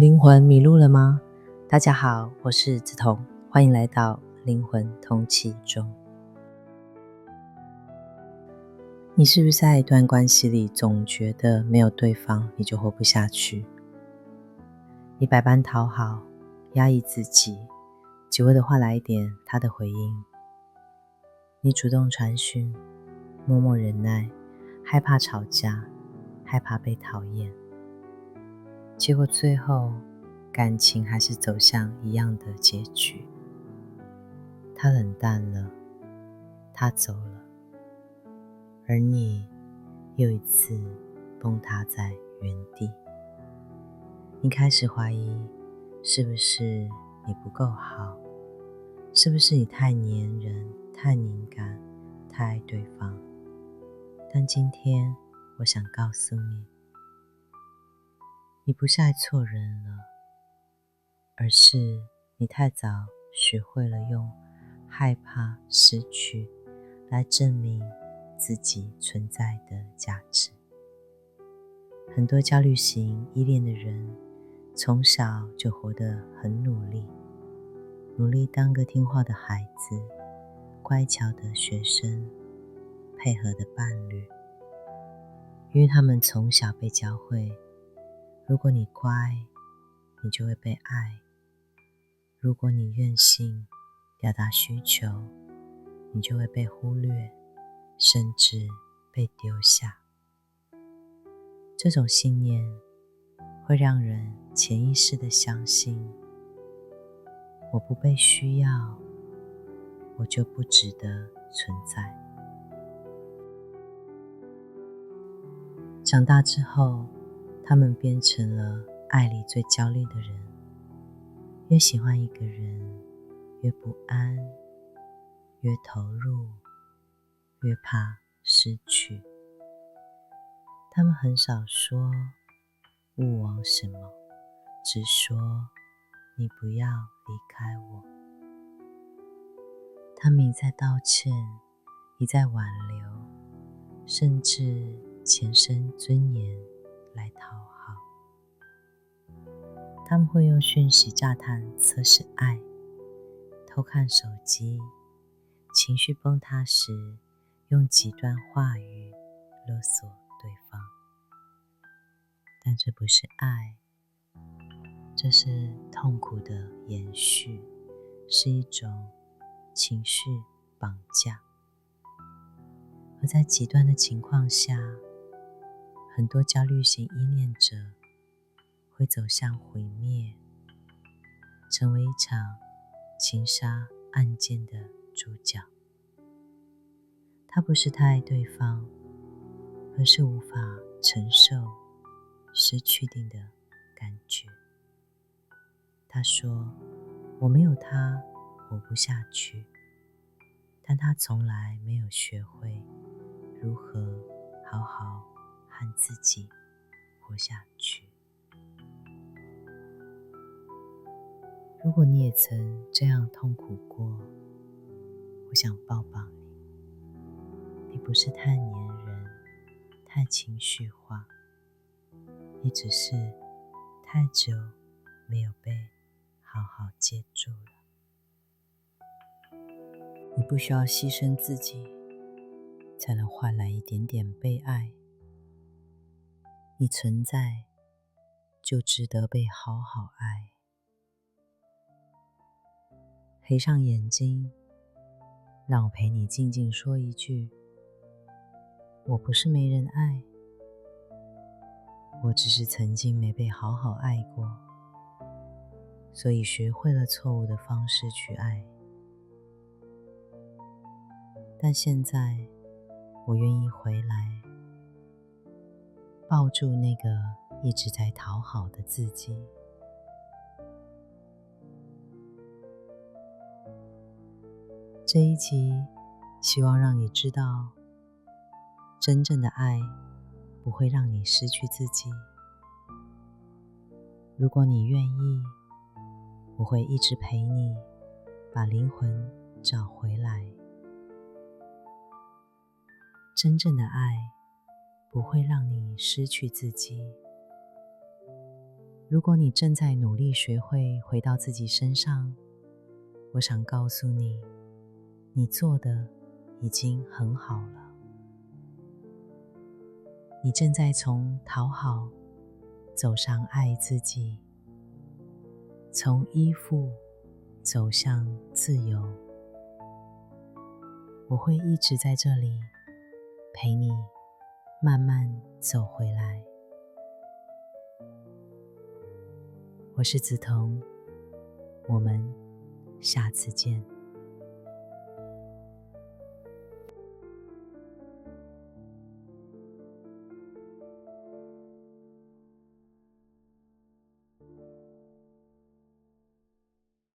灵魂迷路了吗？大家好，我是梓潼，欢迎来到灵魂通气中。你是不是在一段关系里总觉得没有对方你就活不下去？你百般讨好，压抑自己，只为了换来一点他的回应。你主动传讯，默默忍耐，害怕吵架，害怕被讨厌。结果最后感情还是走向一样的结局。他冷淡了，他走了，而你又一次崩塌在原地。你开始怀疑，是不是你不够好？是不是你太黏人、太敏感、太爱对方？但今天我想告诉你，你不是爱错人了，而是你太早学会了用害怕失去来证明自己存在的价值。很多焦虑型依恋的人从小就活得很努力，努力当个听话的孩子，乖巧的学生，配合的伴侣。因为他们从小被教会，如果你乖，你就会被爱；如果你任性，表达需求，你就会被忽略，甚至被丢下。这种信念会让人潜意识地相信，我不被需要，我就不值得存在。长大之后，他们变成了爱里最焦虑的人。越喜欢一个人，越不安，越投入，越怕失去。他们很少说勿往什么，只说你不要离开我。他们一再道歉，一再挽留，甚至前生尊严来讨好。他们会用讯息炸弹测试爱，偷看手机，情绪崩塌时用极端话语勒索对方。但这不是爱，这是痛苦的延续，是一种情绪绑架。而在极端的情况下，很多焦虑型依恋者会走向毁灭，成为一场情杀案件的主角。他不是太爱对方，而是无法承受失去定的感觉。他说，我没有他活不下去，但他从来没有学会如何好好和自己活下去。如果你也曾这样痛苦过，我想抱抱你。你不是太黏人，太情绪化，你只是太久没有被好好接住了。你不需要牺牲自己，才能换来一点点被爱。你存在，就值得被好好爱。黑上眼睛，让我陪你静静说一句，我不是没人爱，我只是曾经没被好好爱过，所以学会了错误的方式去爱。但现在我愿意回来，抱住那个一直在讨好的自己。这一集希望让你知道，真正的爱不会让你失去自己。如果你愿意，我会一直陪你，把灵魂找回来。真正的爱不会让你失去自己。如果你正在努力学会回到自己身上，我想告诉你，你做的已经很好了。你正在从讨好走上爱自己，从依附走向自由。我会一直在这里陪你慢慢走回来。我是梓潼，我们下次见。